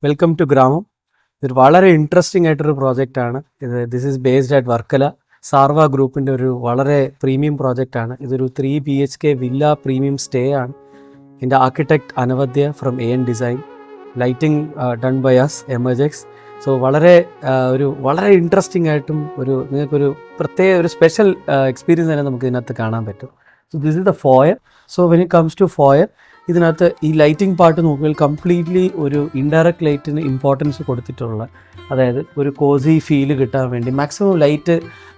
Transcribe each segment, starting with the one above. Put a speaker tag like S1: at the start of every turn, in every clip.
S1: Welcome to ഗ്രാമം. ഇതൊരു വളരെ ഇൻട്രസ്റ്റിംഗ് ആയിട്ടൊരു പ്രോജക്റ്റാണ് ഇത്. This is based at Varkala. Saarva ഗ്രൂപ്പിൻ്റെ ഒരു വളരെ പ്രീമിയം പ്രോജക്റ്റാണ്. ഇതൊരു 3 BHK വില്ല പ്രീമിയം സ്റ്റേ ആണ്. ഇതിൻ്റെ architect Anavadya from AN design, lighting done by us എമർജെക്സ്. സോ വളരെ ഇൻട്രസ്റ്റിംഗ് ആയിട്ടും നിങ്ങൾക്കൊരു പ്രത്യേക ഒരു സ്പെഷ്യൽ എക്സ്പീരിയൻസ് തന്നെ നമുക്ക് ഇതിനകത്ത് കാണാൻ പറ്റും. So this is the foyer. So when it comes to foyer, ഇതിനകത്ത് ഈ ലൈറ്റിംഗ് പാർട്ട് നോക്കിയാൽ കംപ്ലീറ്റ്ലി ഒരു ഇൻഡയറക്റ്റ് ലൈറ്റിന് ഇമ്പോർട്ടൻസ് കൊടുത്തിട്ടുള്ള, അതായത് ഒരു കോസി ഫീല് കിട്ടാൻ വേണ്ടി മാക്സിമം ലൈറ്റ്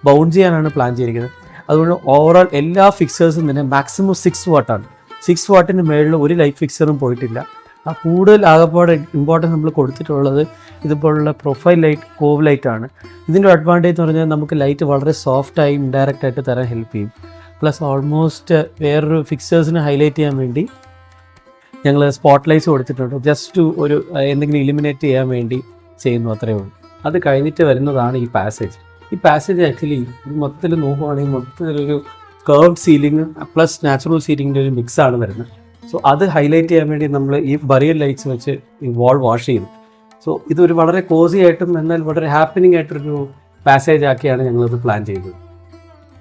S1: ബൗണ്ട് ചെയ്യാനാണ് പ്ലാൻ ചെയ്തിരിക്കുന്നത്. അതുകൊണ്ട് ഓവറോൾ എല്ലാ ഫിക്സേഴ്സും തന്നെ മാക്സിമം 6 വാട്ടാണ്. 6 വാട്ടിന് മുകളിൽ ഒരു ലൈറ്റ് ഫിക്സറും പോയിട്ടില്ല. ആ കൂടുതൽ ആകപ്പാടെ ഇമ്പോർട്ടൻസ് നമ്മൾ കൊടുത്തിട്ടുള്ളത് ഇതുപോലുള്ള പ്രൊഫൈൽ ലൈറ്റ്, കോവ് ലൈറ്റാണ്. ഇതിൻ്റെ അഡ്വാൻറ്റേജ് എന്ന് പറഞ്ഞാൽ നമുക്ക് ലൈറ്റ് വളരെ സോഫ്റ്റായി ഇൻഡയറക്റ്റ് ആയിട്ട് തരാൻ ഹെൽപ്പ് ചെയ്യും. പ്ലസ് ഓൾമോസ്റ്റ് വേറൊരു ഫിക്സേഴ്സിനെ ഹൈലൈറ്റ് ചെയ്യാൻ വേണ്ടി ഞങ്ങൾ സ്പോട്ട് ലൈറ്റ്സ് കൊടുത്തിട്ടുണ്ട്. ജസ്റ്റ് ഒരു എന്തെങ്കിലും ഇലിമിനേറ്റ് ചെയ്യാൻ വേണ്ടി ചെയ്യുന്നു, അത്രയേ ഉള്ളൂ. അത് കഴിഞ്ഞിട്ട് വരുന്നതാണ് ഈ പാസേജ്. ഈ പാസേജ് ആക്ച്വലി മൊത്തത്തിൽ നോക്കുവാണെങ്കിൽ മൊത്തത്തിലൊരു കർവ്ഡ് സീലിംഗ് പ്ലസ് നാച്ചുറൽ സീലിംഗിൻ്റെ ഒരു മിക്സാണ് വരുന്നത്. സോ അത് ഹൈലൈറ്റ് ചെയ്യാൻ വേണ്ടി നമ്മൾ ഈ ബറിയൽ ലൈറ്റ്സ് വെച്ച് ഈ വാൾ വാഷ് ചെയ്തു. സോ ഇതൊരു വളരെ കോസി ആയിട്ടും എന്നാൽ വളരെ ഹാപ്പനിങ് ആയിട്ടൊരു പാസേജ് ആക്കിയാണ് ഞങ്ങളിത് പ്ലാൻ ചെയ്തത്.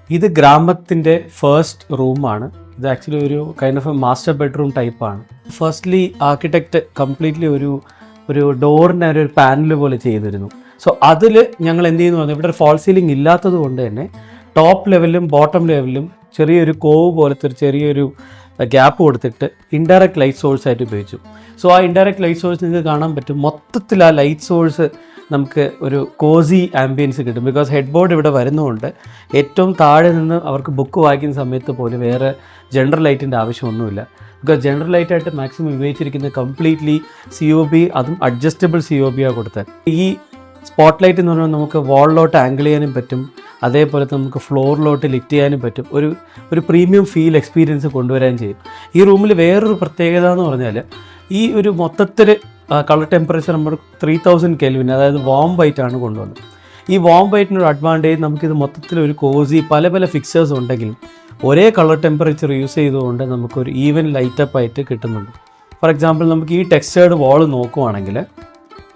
S1: ഇത് ഗ്രാമത്തിൻ്റെ ഫസ്റ്റ് റൂമാണ്. ഇത് ആക്ച്വലി ഒരു kind of A master bedroom ടൈപ്പാണ്. ഫസ്റ്റ്ലി ആർക്കിടെക്റ്റ് കംപ്ലീറ്റ്ലി ഒരു ഡോറിൻ്റെ ഒരു പാനൽ പോലെ ചെയ്തിരുന്നു. സോ അതിൽ ഞങ്ങൾ എന്ത് ചെയ്യുന്നു പറഞ്ഞാൽ, ഇവിടെ ഒരു ഫോൾ സീലിംഗ് ഇല്ലാത്തത് കൊണ്ട് തന്നെ ടോപ്പ് ലെവലിലും ബോട്ടം ലെവലിലും ചെറിയൊരു കോവ് പോലത്തെ ഒരു ചെറിയൊരു ഗ്യാപ്പ് കൊടുത്തിട്ട് ഇൻഡയറക്റ്റ് ലൈറ്റ് സോഴ്സ് ആയിട്ട് ഉപയോഗിച്ചു. സോ ആ ഇൻഡയറക്റ്റ് ലൈറ്റ് സോഴ്സ് നിങ്ങൾക്ക് കാണാൻ പറ്റും. മൊത്തത്തിൽ ആ ലൈറ്റ് സോഴ്സ് നമുക്ക് ഒരു കോസി ആംബിയൻസ് കിട്ടും. ബിക്കോസ് ഹെഡ് ബോർഡ് ഇവിടെ വരുന്നതുകൊണ്ട് ഏറ്റവും താഴെ നിന്ന് അവർക്ക് ബുക്ക് വായിക്കുന്ന സമയത്ത് പോലും വേറെ ജനറൽ ലൈറ്റിൻ്റെ ആവശ്യമൊന്നുമില്ല. ബിക്കോസ് ജനറൽ ലൈറ്റായിട്ട് മാക്സിമം ഉപയോഗിച്ചിരിക്കുന്നത് കംപ്ലീറ്റ്ലി COB, അതും അഡ്ജസ്റ്റബിൾ COB കൊടുത്തത്. ഈ സ്പോട്ട് ലൈറ്റ് എന്ന് പറഞ്ഞാൽ നമുക്ക് വാളിലോട്ട് ആംഗിൾ ചെയ്യാനും പറ്റും, അതേപോലെ നമുക്ക് ഫ്ലോറിലോട്ട് ലിറ്റ് ചെയ്യാനും പറ്റും. ഒരു പ്രീമിയം ഫീൽ എക്സ്പീരിയൻസ് കൊണ്ടുവരാൻ ചെയ്യും. ഈ റൂമിൽ വേറൊരു പ്രത്യേകത എന്ന് പറഞ്ഞാൽ ഈ ഒരു മൊത്തത്തിൽ കളർ ടെമ്പറേച്ചർ നമ്മൾ 3000 Kelvin, അതായത് വാം വൈറ്റ് ആണ് കൊണ്ടുവന്നത്. ഈ വാം വൈറ്റിനൊരു അഡ്വാൻറ്റേജ്, നമുക്കിത് മൊത്തത്തിൽ ഒരു കോസി പല ഫിക്സേഴ്സ് ഉണ്ടെങ്കിലും ഒരേ കളർ ടെമ്പറേച്ചർ യൂസ് ചെയ്തുകൊണ്ട് നമുക്കൊരു ഈവൻ ലൈറ്റപ്പ് ആയിട്ട് കിട്ടുന്നുണ്ട്. ഫോർ എക്സാമ്പിൾ, നമുക്ക് ഈ ടെക്സ്ചേർഡ് വാൾ നോക്കുവാണെങ്കിൽ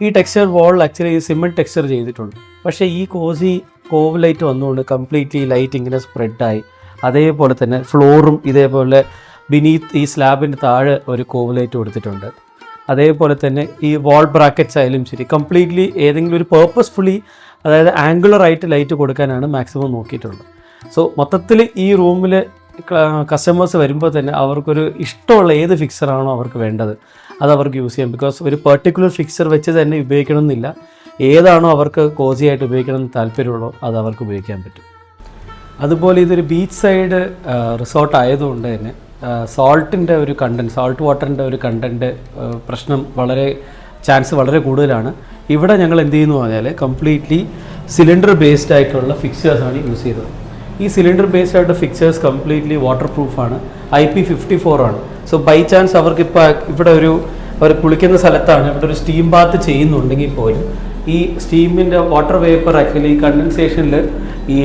S1: ഈ ടെക്സ്ചേർഡ് വാൾ ആക്ച്വലി സിമെൻറ്റ് ടെക്സ്ചർ ചെയ്തിട്ടുണ്ട്. പക്ഷേ ഈ കോസി കോവ് ലൈറ്റ് വന്നുകൊണ്ട് കംപ്ലീറ്റ്ലി ലൈറ്റ് ഇങ്ങനെ സ്പ്രെഡായി. അതേപോലെ തന്നെ ഫ്ലോറും ഇതേപോലെ ബിനീത്ത് ഈ സ്ലാബിൻ്റെ താഴെ ഒരു കോവ് ലൈറ്റ് കൊടുത്തിട്ടുണ്ട്. അതേപോലെ തന്നെ ഈ വാൾ ബ്രാക്കറ്റ്സ് ആയാലും ശരി, കംപ്ലീറ്റ്ലി ഏതെങ്കിലും ഒരു പേർപ്പസ്ഫുള്ളി, അതായത് ആംഗുലറായിട്ട് ലൈറ്റ് കൊടുക്കാനാണ് മാക്സിമം നോക്കിയിട്ടുള്ളത്. സോ മൊത്തത്തിൽ ഈ റൂമിൽ കസ്റ്റമേഴ്സ് വരുമ്പോൾ തന്നെ അവർക്കൊരു ഇഷ്ടമുള്ള ഏത് ഫിക്സറാണോ അവർക്ക് വേണ്ടത് അത് അവർക്ക് യൂസ് ചെയ്യാം. ബിക്കോസ് ഒരു പെർട്ടിക്കുലർ ഫിക്സർ വെച്ച് തന്നെ ഉപയോഗിക്കണമെന്നില്ല. ഏതാണോ അവർക്ക് കോസി ആയിട്ട് ഉപയോഗിക്കണമെന്ന് താല്പര്യമുള്ളോ അത് അവർക്ക് ഉപയോഗിക്കാൻ പറ്റും. അതുപോലെ ഇതൊരു ബീച്ച് സൈഡ് റിസോർട്ട് ആയതുകൊണ്ട് തന്നെ സോൾട്ടിൻ്റെ ഒരു കണ്ടൻറ്റ്, സോൾട്ട് വാട്ടറിൻ്റെ ഒരു കണ്ടൻറ്റ് പ്രശ്നം ചാൻസ് വളരെ കൂടുതലാണ്. ഇവിടെ ഞങ്ങൾ എന്ത് ചെയ്യുന്നു പറഞ്ഞാൽ കംപ്ലീറ്റ്ലി സിലിണ്ടർ ബേസ്ഡ് ആയിട്ടുള്ള ഫിക്സേഴ്സാണ് യൂസ് ചെയ്തത്. ഈ സിലിണ്ടർ ബേസ്ഡ് ആയിട്ട് ഫിക്സേഴ്സ് കംപ്ലീറ്റ്ലി വാട്ടർ പ്രൂഫാണ്, IP54 ആണ്. സോ ബൈ ചാൻസ് അവർക്കിപ്പോൾ ഇവിടെ അവർ കുളിക്കുന്ന സ്ഥലത്താണ് ഇവിടെ ഒരു സ്റ്റീം ബാത്ത് ചെയ്യുന്നുണ്ടെങ്കിൽ പോലും ഈ സ്റ്റീമിൻ്റെ വാട്ടർ വേപ്പർ ആക്ച്വലി കണ്ടൻസേഷനിൽ ഈ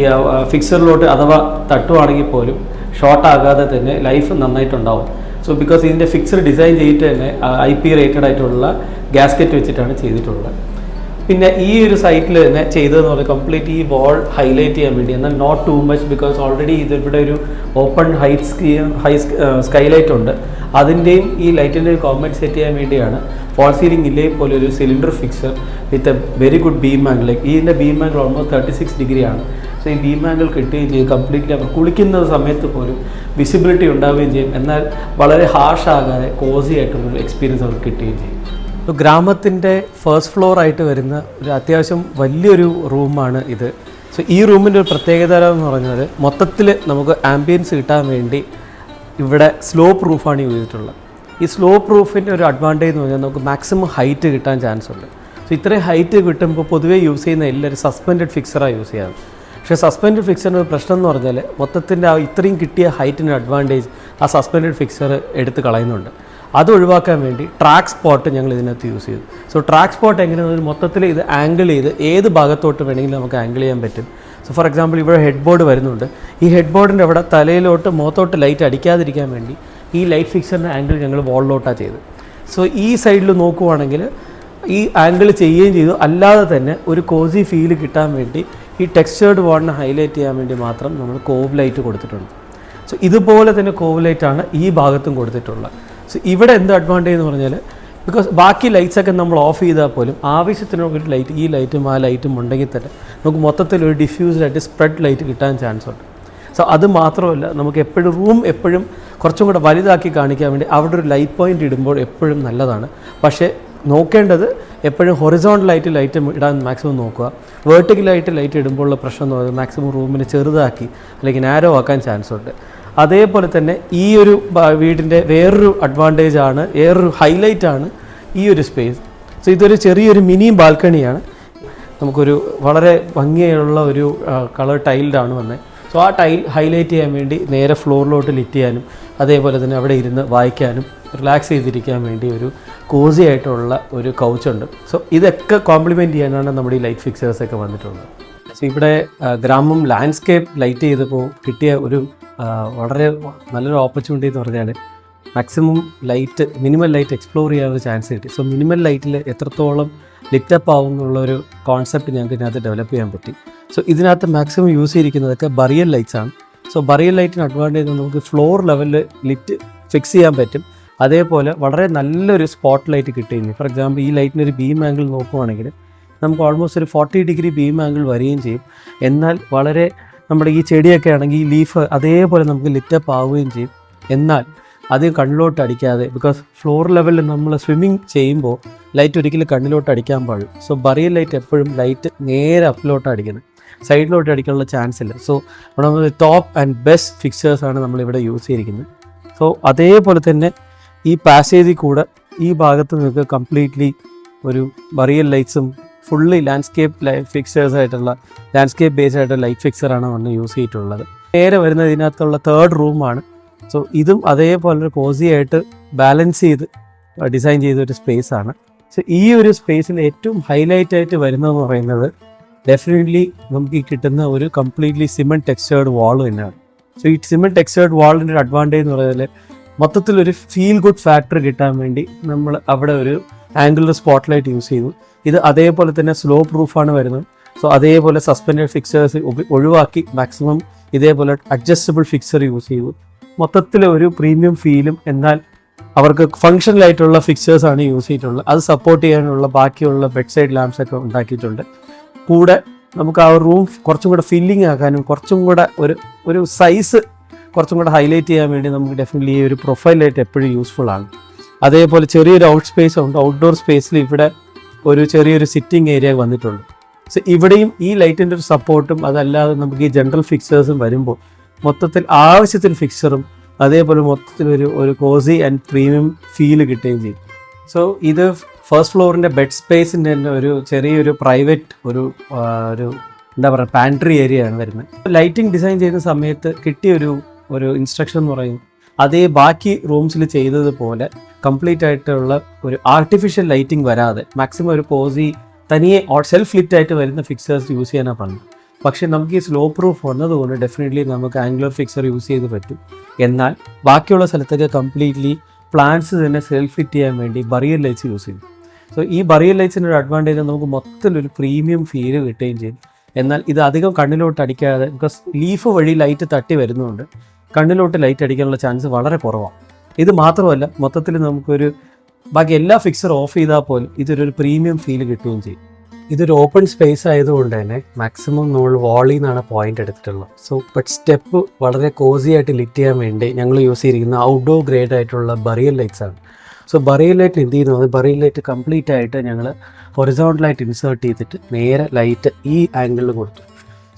S1: ഫിക്സറിലോട്ട് അഥവാ തട്ടുവാണെങ്കിൽ പോലും ഷോർട്ട് ആകാതെ തന്നെ ലൈഫ് നന്നായിട്ടുണ്ടാവും. സോ ബിക്കോസ് ഇതിൻ്റെ ഫിക്സർ ഡിസൈൻ ചെയ്തിട്ട് തന്നെ IP റേറ്റഡ് ആയിട്ടുള്ള ഗ്യാസ്കറ്റ് വെച്ചിട്ടാണ് ചെയ്തിട്ടുള്ളത്. പിന്നെ ഈ ഒരു സൈറ്റിൽ തന്നെ ചെയ്തതെന്ന് പറഞ്ഞാൽ കംപ്ലീറ്റ് ഈ വാൾ ഹൈലൈറ്റ് ചെയ്യാൻ വേണ്ടി, എന്നാൽ not too much, because already ഇതിവിടെ ഒരു ഓപ്പൺ ഹൈ സ്കൈലൈറ്റ് ഉണ്ട്. അതിൻ്റെയും ഈ ലൈറ്റിൻ്റെയും കോമ്പൻസേറ്റ് സെറ്റ് ചെയ്യാൻ വേണ്ടിയാണ് ഫോൾ സീലിംഗ് ഇല്ലേ പോലെ ഒരു cylinder fixer with a very good beam angle. ഇതിൻ്റെ ബീം ആംഗിൾ ഓൾമോസ്റ്റ് 36 ഡിഗ്രിയാണ്. സോ ഈ ബീം ആംഗിൾ കിട്ടുകയും ചെയ്യും. കംപ്ലീറ്റ്ലി അവർ കുളിക്കുന്ന സമയത്ത് പോലും വിസിബിലിറ്റി ഉണ്ടാവുകയും ചെയ്യും. എന്നാൽ വളരെ ഹാർഷ് ആകാതെ കോസി ആയിട്ടുള്ളൊരു എക്സ്പീരിയൻസ് അവർക്ക് കിട്ടുകയും ചെയ്യും. സോ ഗ്രാമത്തിൻ്റെ ഫസ്റ്റ് ഫ്ലോർ ആയിട്ട് വരുന്ന ഒരു അത്യാവശ്യം വലിയൊരു റൂമാണ് ഇത്. സോ ഈ റൂമിൻ്റെ ഒരു പ്രത്യേകത എന്ന് പറഞ്ഞാൽ മൊത്തത്തിൽ നമുക്ക് ആംബിയൻസ് കിട്ടാൻ വേണ്ടി ഇവിടെ സ്ലോ പ്രൂഫാണ് യൂസ് ചെയ്തിട്ടുള്ളത്. ഈ സ്ലോ പ്രൂഫിൻ്റെ ഒരു അഡ്വാൻറ്റേജ് എന്ന് പറഞ്ഞാൽ നമുക്ക് മാക്സിമം ഹൈറ്റ് കിട്ടാൻ ചാൻസ് ഉണ്ട്. സോ ഇത്രയും ഹൈറ്റ് കിട്ടുമ്പോൾ പൊതുവേ യൂസ് ചെയ്യുന്ന എല്ലാവരും സസ്പെൻഡഡ് ഫിക്സറാണ് യൂസ് ചെയ്യാറ്. പക്ഷേ സസ്പെൻഡഡ് ഫിക്സറിൻ്റെ പ്രശ്നം എന്ന് പറഞ്ഞാൽ മൊത്തത്തിൻ്റെ ഇത്രയും കിട്ടിയ ഹൈറ്റിൻ്റെ അഡ്വാൻറ്റേജ് ആ സസ്പെൻഡഡ് ഫിക്സർ എടുത്ത് കളയുന്നുണ്ട്. അത് ഒഴിവാക്കാൻ വേണ്ടി ട്രാക്ക് സ്പോട്ട് ഞങ്ങൾ ഇതിനകത്ത് യൂസ് ചെയ്തു. സോ ട്രാക്ക് സ്പോട്ട് എങ്ങനെയാണെന്ന് മൊത്തത്തിൽ ഇത് ആംഗിൾ ചെയ്ത് ഏത് ഭാഗത്തോട്ട് വേണമെങ്കിലും നമുക്ക് ആംഗിൾ ചെയ്യാൻ പറ്റും. സോ ഫോർ എക്സാമ്പിൾ ഇവിടെ ഹെഡ് ബോർഡ് വരുന്നുണ്ട്. ഈ ഹെഡ് ബോർഡിൻ്റെ അവിടെ തലയിലോട്ട് മുഖത്തോട്ട് ലൈറ്റ് അടിക്കാതിരിക്കാൻ വേണ്ടി ഈ ലൈറ്റ് ഫിക്സറിൻ്റെ ആംഗിൾ ഞങ്ങൾ വാളിലോട്ടാണ് ചെയ്തത്. സോ ഈ സൈഡിൽ നോക്കുവാണെങ്കിൽ ഈ ആംഗിൾ ചെയ്യുകയും ചെയ്തു. അല്ലാതെ തന്നെ ഒരു കോസി ഫീൽ കിട്ടാൻ വേണ്ടി ഈ ടെക്സ്ചേർഡ് വാളിനെ ഹൈലൈറ്റ് ചെയ്യാൻ വേണ്ടി മാത്രം നമ്മൾ കോവ് ലൈറ്റ് കൊടുത്തിട്ടുണ്ട്. സോ ഇതുപോലെ തന്നെ കോവ് ലൈറ്റാണ് ഈ ഭാഗത്തും കൊടുത്തിട്ടുള്ളത്. സോ ഇവിടെ എന്ത് അഡ്വാൻറ്റേജ് എന്ന് പറഞ്ഞാൽ, ബിക്കോസ് ബാക്കി ലൈറ്റ്സൊക്കെ നമ്മൾ ഓഫ് ചെയ്താൽ പോലും ആവശ്യത്തിന് ഒരു ലൈറ്റ്, ഈ ലൈറ്റും ആ ലൈറ്റും ഉണ്ടെങ്കിൽ തന്നെ നമുക്ക് മൊത്തത്തിൽ ഒരു ഡിഫ്യൂസ്ഡായിട്ട് സ്പ്രെഡ് ലൈറ്റ് കിട്ടാൻ ചാൻസ് ഉണ്ട്. സോ അത് മാത്രമല്ല, നമുക്ക് എപ്പോഴും റൂം എപ്പോഴും കുറച്ചും കൂടെ വലുതാക്കി കാണിക്കാൻ വേണ്ടി അവിടെ ഒരു ലൈറ്റ് പോയിൻ്റ് ഇടുമ്പോൾ എപ്പോഴും നല്ലതാണ്. പക്ഷേ നോക്കേണ്ടത് എപ്പോഴും ഹൊറിസോണ്ടലായിട്ട് ലൈറ്റ് ഇടാൻ മാക്സിമം നോക്കുക. വേർട്ടിക്കലായിട്ട് ലൈറ്റ് ഇടുമ്പോഴുള്ള പ്രശ്നം എന്ന് പറയുന്നത് മാക്സിമം റൂമിനെ ചെറുതാക്കി അല്ലെങ്കിൽ നാരോ ആക്കാൻ ചാൻസ് ഉണ്ട്. അതേപോലെ തന്നെ ഈ ഒരു വീടിൻ്റെ വേറൊരു അഡ്വാൻറ്റേജാണ്, വേറൊരു ഹൈലൈറ്റാണ് ഈ ഒരു സ്പേസ്. സോ ഇതൊരു ചെറിയൊരു മിനി ബാൽക്കണിയാണ്. നമുക്കൊരു വളരെ ഭംഗിയുള്ള ഒരു കളർ ടൈൽഡാണ് വന്നത്. സോ ആ ടൈൽ ഹൈലൈറ്റ് ചെയ്യാൻ വേണ്ടി നേരെ ഫ്ലോറിലോട്ട് ലിറ്റ് ചെയ്യാനും അതേപോലെ തന്നെ അവിടെ ഇരുന്ന് വായിക്കാനും റിലാക്സ് ചെയ്തിരിക്കാൻ വേണ്ടി ഒരു കോസി ആയിട്ടുള്ള ഒരു കൗച്ചുണ്ട്. സോ ഇതൊക്കെ കോംപ്ലിമെൻറ്റ് ചെയ്യാനാണ് നമ്മുടെ ഈ ലൈറ്റ് ഫിക്സേഴ്സൊക്കെ വന്നിട്ടുള്ളത്. സോ ഇവിടെ ഗ്രാമം ലാൻഡ്സ്കേപ്പ് ലൈറ്റ് ചെയ്തപ്പോൾ കിട്ടിയ ഒരു വളരെ നല്ലൊരു ഓപ്പർച്യൂണിറ്റി എന്ന് പറഞ്ഞാൽ maximum light, minimal light explore ചെയ്യാനൊരു ചാൻസ് കിട്ടി. സോ മിനിമൽ ലൈറ്റിൽ എത്രത്തോളം ലിറ്റപ്പ് ആവും എന്നുള്ളൊരു കോൺസെപ്റ്റ് ഞങ്ങൾക്ക് ഇതിനകത്ത് ഡെവലപ്പ് ചെയ്യാൻ പറ്റി. സോ ഇതിനകത്ത് മാക്സിമം യൂസ് ചെയ്തിരിക്കുന്നതൊക്കെ ബറിയൽ ലൈറ്റ്സ് ആണ്. സോ ബറിയൽ ലൈറ്റിന് അഡ്വാൻറ്റേജ് നമുക്ക് ഫ്ലോർ ലെവലിൽ ലിറ്റ് ഫിക്സ് ചെയ്യാൻ പറ്റും. അതേപോലെ വളരെ നല്ലൊരു സ്പോട്ട് ലൈറ്റ് കിട്ടുകയും, ഫോർ എക്സാമ്പിൾ ഈ ലൈറ്റിന് ഒരു ബീം ആംഗിൾ നോക്കുവാണെങ്കിൽ നമുക്ക് ഓൾമോസ്റ്റ് ഒരു 40 ഡിഗ്രി ബീം ആംഗിൾ വരികയും ചെയ്യും. എന്നാൽ വളരെ നമ്മുടെ ഈ ചെടിയൊക്കെ ആണെങ്കിൽ ഈ ലീഫ് അതേപോലെ നമുക്ക് ലിറ്റപ്പ് ആവുകയും ചെയ്യും. എന്നാൽ ആദ്യം കണ്ണിലോട്ട് അടിക്കാതെ, ബിക്കോസ് ഫ്ലോർ ലെവലിൽ നമ്മൾ സ്വിമ്മിങ് ചെയ്യുമ്പോൾ ലൈറ്റ് ഒരിക്കലും കണ്ണിലോട്ട് അടിക്കാൻ പാടില്ല. സോ ബറിയൽ ലൈറ്റ് എപ്പോഴും ലൈറ്റ് നേരെ അപ്പിലോട്ട് അടിക്കുന്നത്, സൈഡിലോട്ട് അടിക്കാനുള്ള ചാൻസ് ഇല്ല. സോ നമ്മൾ ടോപ്പ് ആൻഡ് ബെസ്റ്റ് ഫിക്സേഴ്സാണ് നമ്മളിവിടെ യൂസ് ചെയ്തിരിക്കുന്നത്. സോ അതേപോലെ തന്നെ ഈ പാസേജിൽ കൂടെ ഈ ഭാഗത്ത് നിങ്ങൾക്ക് കംപ്ലീറ്റ്ലി ഒരു ബറിയൽ ലൈറ്റ്സും ഫുള്ളി ലാൻഡ്സ്കേപ്പ് ഫിക്സേഴ്സ് ആയിട്ടുള്ള ലാൻഡ്സ്കേപ്പ് ബേസ്ഡ് ആയിട്ടുള്ള ലൈറ്റ് ഫിക്സറാണ് വന്ന് യൂസ് ചെയ്തിട്ടുള്ളത്. നേരെ വരുന്നത് ഇതിനകത്തുള്ള തേർഡ് റൂമാണ്. സോ ഇതും അതേപോലെ ഒരു കോസി ആയിട്ട് ബാലൻസ് ചെയ്ത് ഡിസൈൻ ചെയ്തൊരു സ്പേസാണ്. സോ ഈ ഒരു സ്പേസിൽ ഏറ്റവും ഹൈലൈറ്റ് ആയിട്ട് വരുന്നതെന്ന് പറയുന്നത് ഡെഫിനറ്റ്ലി നമുക്ക് ഈ കിട്ടുന്ന ഒരു കംപ്ലീറ്റ്ലി സിമെൻറ്റ് ടെക്സ്ചേർഡ് വാൾ തന്നെയാണ്. സോ ഈ സിമെൻറ്റ് ടെക്സ്ചേർഡ് വാളിൻ്റെ ഒരു അഡ്വാൻറ്റേജ് എന്ന് പറയുന്നത് മൊത്തത്തിലൊരു ഫീൽ ഗുഡ് ഫാക്ടർ കിട്ടാൻ വേണ്ടി നമ്മൾ അവിടെ ഒരു ആംഗുലർ സ്പോട്ട് ലൈറ്റ് യൂസ് ചെയ്തു. ഇത് അതേപോലെ തന്നെ സ്ലോ പ്രൂഫാണ് വരുന്നത്. സോ അതേപോലെ സസ്പെൻഡഡ് ഫിക്സേഴ്സ് ഒഴിവാക്കി മാക്സിമം ഇതേപോലെ അഡ്ജസ്റ്റബിൾ ഫിക്സർ യൂസ് ചെയ്തു. മൊത്തത്തിൽ ഒരു പ്രീമിയം ഫീലും, എന്നാൽ അവർക്ക് ഫങ്ഷണലായിട്ടുള്ള ഫിക്സേഴ്സാണ് യൂസ് ചെയ്തിട്ടുള്ളത്. അത് സപ്പോർട്ട് ചെയ്യാനുള്ള ബാക്കിയുള്ള ബെഡ് സൈഡ് ലാംപ്സ് ഒക്കെ ഉണ്ടാക്കിയിട്ടുണ്ട്. കൂടെ നമുക്ക് ആ റൂം കുറച്ചും കൂടെ ഫില്ലിംഗ് ആക്കാനും കുറച്ചും കൂടെ ഒരു സൈസ് കുറച്ചും കൂടെ ഹൈലൈറ്റ് ചെയ്യാൻ വേണ്ടി നമുക്ക് ഡെഫിനറ്റ്ലി ഈ ഒരു പ്രൊഫൈൽ ലൈറ്റ് എപ്പോഴും യൂസ്ഫുൾ ആണ്. അതേപോലെ ചെറിയൊരു ഔട്ട് സ്പേസ് ഉണ്ട്. ഔട്ട്ഡോർ സ്പേസിൽ ഇവിടെ ഒരു ചെറിയൊരു സിറ്റിംഗ് ഏരിയ വന്നിട്ടുണ്ട്. സോ ഇവിടെയും ഈ ലൈറ്റിൻ്റെ ഒരു സപ്പോർട്ടും അതല്ലാതെ നമുക്ക് ഈ ജനറൽ ഫിക്സേഴ്സും വരുമ്പോൾ മൊത്തത്തിൽ ആവശ്യത്തിന് ഫിക്സറും അതേപോലെ മൊത്തത്തിൽ ഒരു കോസി ആൻഡ് പ്രീമിയം ഫീല് കിട്ടുകയും ചെയ്യും. സോ ഇത് ഫസ്റ്റ് ഫ്ലോറിൻ്റെ ബെഡ് സ്പേസിൻ്റെ തന്നെ ഒരു ചെറിയൊരു പ്രൈവറ്റ് ഒരു എന്താ പറയുക പാൻട്രി ഏരിയ ആണ് വരുന്നത്. ലൈറ്റിംഗ് ഡിസൈൻ ചെയ്യുന്ന സമയത്ത് കിട്ടിയ ഒരു ഇൻസ്ട്രക്ഷൻ എന്ന് പറയുന്നത് അതേ ബാക്കി റൂംസിൽ ചെയ്തതുപോലെ കംപ്ലീറ്റ് ആയിട്ടുള്ള ഒരു ആർട്ടിഫിഷ്യൽ ലൈറ്റിംഗ് വരാതെ മാക്സിമം ഒരു കോസി തനിയെ സെൽഫ് ലിറ്റ് ആയിട്ട് വരുന്ന ഫിക്സേഴ്സ് യൂസ് ചെയ്യാനാണ് പറഞ്ഞത്. പക്ഷേ നമുക്ക് ഈ സ്ലോ പ്രൂഫ് വന്നതുകൊണ്ട് ഡെഫിനറ്റ്ലി നമുക്ക് ആംഗുലർ ഫിക്സർ യൂസ് ചെയ്ത് പറ്റും. എന്നാൽ ബാക്കിയുള്ള സ്ഥലത്തൊക്കെ കംപ്ലീറ്റ്ലി പ്ലാന്റ്സ് തന്നെ സെൽഫ് ഫിറ്റ് ചെയ്യാൻ വേണ്ടി ബറിയൽ ലൈറ്റ്സ് യൂസ് ചെയ്യും. സോ ഈ ബറിയൽ ലൈറ്റ്സിൻ്റെ ഒരു അഡ്വാൻറ്റേജ് നമുക്ക് മൊത്തത്തിലൊരു പ്രീമിയം ഫീല് കിട്ടുകയും ചെയ്യും. എന്നാൽ ഇത് അധികം കണ്ണിലോട്ട് അടിക്കാതെ, ബിക്കോസ് ലീഫ് വഴി ലൈറ്റ് തട്ടി വരുന്നതുകൊണ്ട് കണ്ണിലോട്ട് ലൈറ്റ് അടിക്കാനുള്ള ചാൻസ് വളരെ കുറവാണ്. ഇത് മാത്രമല്ല, മൊത്തത്തിൽ നമുക്കൊരു ബാക്കി എല്ലാ ഫിക്സർ ഓഫ് ചെയ്താൽ പോലും ഇതൊരു പ്രീമിയം ഫീൽ കിട്ടുകയും ചെയ്യും. ഇതൊരു ഓപ്പൺ സ്പേസ് ആയതുകൊണ്ട് തന്നെ മാക്സിമം നമ്മൾ വാളിൽ നിന്നാണ് പോയിന്റ് എടുത്തിട്ടുള്ളത്. സോ ബട്ട് സ്റ്റെപ്പ് വളരെ കോസി ആയിട്ട് ലിറ്റ് ചെയ്യാൻ വേണ്ടി ഞങ്ങൾ യൂസ് ചെയ്തിരിക്കുന്ന ഔട്ട്ഡോർ ഗ്രേഡ് ആയിട്ടുള്ള ബറിയൽ ലൈറ്റ്സ് ആണ്. സോ ബറിയൽ ലൈറ്റ് എന്ത് ചെയ്യുന്നത്, ബറിയൽ ലൈറ്റ് കംപ്ലീറ്റ് ആയിട്ട് ഞങ്ങൾ ഹൊറിസോണ്ടലായിട്ട് ഇൻസേർട്ട് ചെയ്തിട്ട് നേരെ ലൈറ്റ് ഈ ആംഗിളിൽ കൊടുത്തു.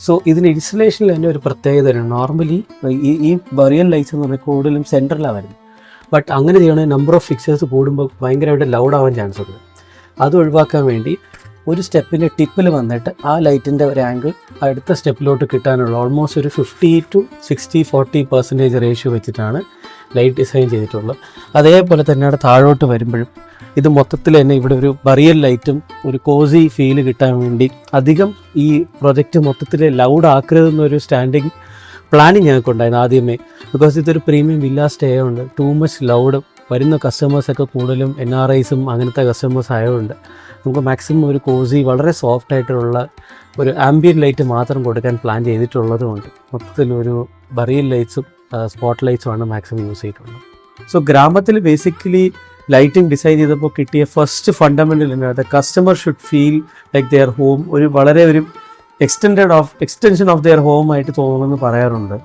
S1: സോ ഇതിന് ഇൻസ്റ്റലേഷനിൽ തന്നെ ഒരു പ്രത്യേകതയാണ്. നോർമലി ഈ ബറിയൽ ലൈറ്റ്സ് എന്ന് പറഞ്ഞാൽ കൂടുതലും സെൻറ്ററിലാണ് വരുന്നത്. ബട്ട് അങ്ങനെ ചെയ്യണമെങ്കിൽ നമ്പർ ഓഫ് ഫിക്സേഴ്സ് കൂടുമ്പോൾ ഭയങ്കരമായിട്ട് ലൗഡ് ആവാൻ ചാൻസ് ഉണ്ട്. അത് ഒഴിവാക്കാൻ വേണ്ടി ഒരു സ്റ്റെപ്പിൻ്റെ ടിപ്പിൽ വന്നിട്ട് ആ ലൈറ്റിൻ്റെ ഒരു ആംഗിൾ അടുത്ത സ്റ്റെപ്പിലോട്ട് കിട്ടാനുള്ള ഓൾമോസ്റ്റ് ഒരു 50 to 60-40% റേഷ്യോ വെച്ചിട്ടാണ് ലൈറ്റ് ഡിസൈൻ ചെയ്തിട്ടുള്ളത്. അതേപോലെ തന്നെ അവിടെ താഴോട്ട് വരുമ്പോഴും ഇത് മൊത്തത്തിൽ തന്നെ ഇവിടെ ഒരു ബറിയൽ ലൈറ്റും ഒരു കോസി ഫീല് കിട്ടാൻ വേണ്ടി അധികം ഈ പ്രൊജക്റ്റ് മൊത്തത്തിൽ ലൗഡ് ആക്കരുതെന്നൊരു സ്റ്റാൻഡിങ് പ്ലാനിങ് ഞങ്ങൾക്കുണ്ടായിരുന്നു ആദ്യമേ. ബിക്കോസ് ഇതൊരു പ്രീമിയം വില്ല സ്റ്റേ ഉണ്ട്, ടു മച്ച് ലൗഡ് വരുന്ന കസ്റ്റമേഴ്സൊക്കെ കൂടുതലും NRIസും അങ്ങനത്തെ കസ്റ്റമേഴ്സ് ആയതുകൊണ്ട് നമുക്ക് മാക്സിമം ഒരു കോസി വളരെ സോഫ്റ്റ് ആയിട്ടുള്ള ഒരു ആംബിയൻ ലൈറ്റ് മാത്രം കൊടുക്കാൻ പ്ലാൻ ചെയ്തിട്ടുള്ളത് കൊണ്ട് മൊത്തത്തിലൊരു ബറിയൽ ലൈറ്റ്സും സ്പോട്ട് ലൈറ്റ്സുമാണ് മാക്സിമം യൂസ് ചെയ്തിട്ടുള്ളത്. സോ ഗ്രാമത്തിൽ ബേസിക്കലി ലൈറ്റിംഗ് ഡിസൈൻ ചെയ്തപ്പോൾ കിട്ടിയ first fundamental the customer should feel like there home ഒരു വളരെ ഒരു എക്സ്റ്റൻഷൻ ഓഫ് ദെയർ ഹോം ആയിട്ട് തോന്നുമെന്ന് പറയാറുണ്ട്.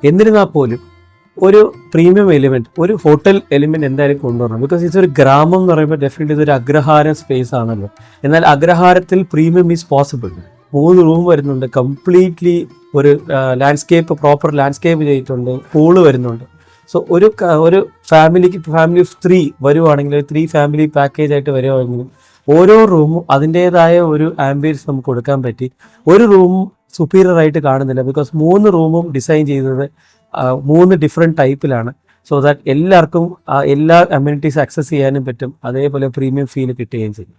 S1: എന്നിരുന്നാൽ പോലും ഒരു പ്രീമിയം എലിമെൻറ്റ്, ഒരു ഹോട്ടൽ എലിമെൻറ്റ് എന്തായാലും കൊണ്ടുവരണം. ബിക്കോസ് ഇതൊരു ഗ്രാമം എന്ന് പറയുമ്പോൾ ഡെഫിനറ്റ്ലി ഇതൊരു അഗ്രഹാര സ്പേസ് ആണല്ലോ. എന്നാൽ അഗ്രഹാരത്തിൽ പ്രീമിയം ഈസ് പോസിബിൾ. 3 റൂം വരുന്നുണ്ട്, കംപ്ലീറ്റ്ലി ഒരു പ്രോപ്പർ ലാൻഡ്സ്കേപ്പ് ചെയ്തിട്ടുണ്ട്, പൂള് വരുന്നുണ്ട്. സോ ഒരു ഫാമിലി ഓഫ് 3 വരുവാണെങ്കിൽ 3 ഫാമിലി പാക്കേജ് ആയിട്ട് വരുവാണെങ്കിൽ ഓരോ റൂമും അതിൻ്റേതായ ഒരു ആംബിയൻസ് നമുക്ക് കൊടുക്കാൻ പറ്റി. ഒരു റൂമും സുപ്പീരിയർ ആയിട്ട് കാണുന്നില്ല. ബിക്കോസ് 3 റൂമും ഡിസൈൻ ചെയ്തത് 3 ഡിഫറെൻറ്റ് ടൈപ്പിലാണ്. സോ ദാറ്റ് എല്ലാവർക്കും എല്ലാ അമ്യൂണിറ്റീസ് ആക്സസ് ചെയ്യാനും പറ്റും, അതേപോലെ പ്രീമിയം ഫീൽ കിട്ടുകയും ചെയ്യും.